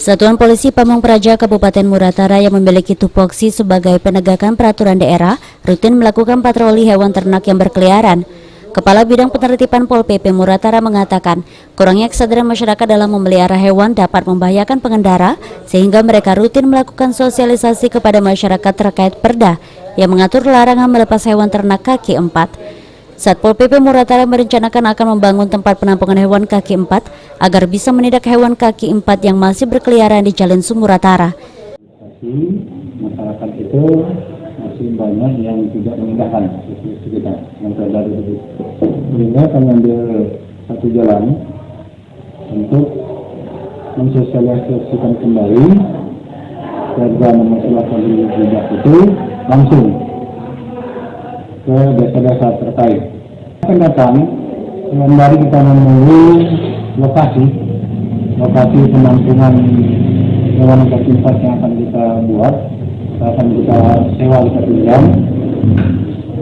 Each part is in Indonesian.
Satuan Polisi Pamong Praja Kabupaten Muratara yang memiliki tupoksi sebagai penegakan peraturan daerah rutin melakukan patroli hewan ternak yang berkeliaran. Kepala Bidang Penertiban Pol PP Muratara mengatakan, kurangnya kesadaran masyarakat dalam memelihara hewan dapat membahayakan pengendara, sehingga mereka rutin melakukan sosialisasi kepada masyarakat terkait perda yang mengatur larangan melepas hewan ternak kaki 4. Satpol PP Muratara merencanakan akan membangun tempat penampungan hewan kaki 4 agar bisa menindak hewan kaki 4 yang masih berkeliaran di Jalan Sumuratara. Masyarakat itu masih banyak yang tidak menindakkan sekitar yang terjadi itu. Sehingga kami ambil satu jalan untuk mensosialisasikan kembali warga memasalahkan jejak itu langsung ke desa-desa terkait. Akan datang sembari kita menunggu lokasi penampungan hewan kaki 4 yang akan kita buat, akan kita sewa di satu jam.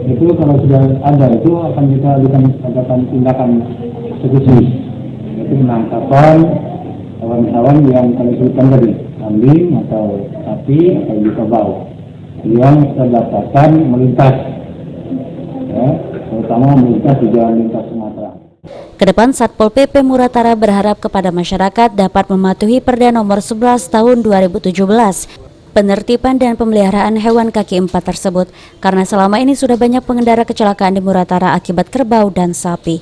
Itu kalau sudah ada itu akan kita adakan tindakan eksekusi, yaitu penangkapan hewan-hewan yang kami sebutkan tadi, kambing atau sapi atau juga bau yang terdapatkan melintas, ya, terutama melintas di jalan lintas Sumatera. Kedepan Satpol PP Muratara berharap kepada masyarakat dapat mematuhi Perda Nomor 11 Tahun 2017 penertiban dan pemeliharaan hewan kaki 4 tersebut, karena selama ini sudah banyak pengendara kecelakaan di Muratara akibat kerbau dan sapi.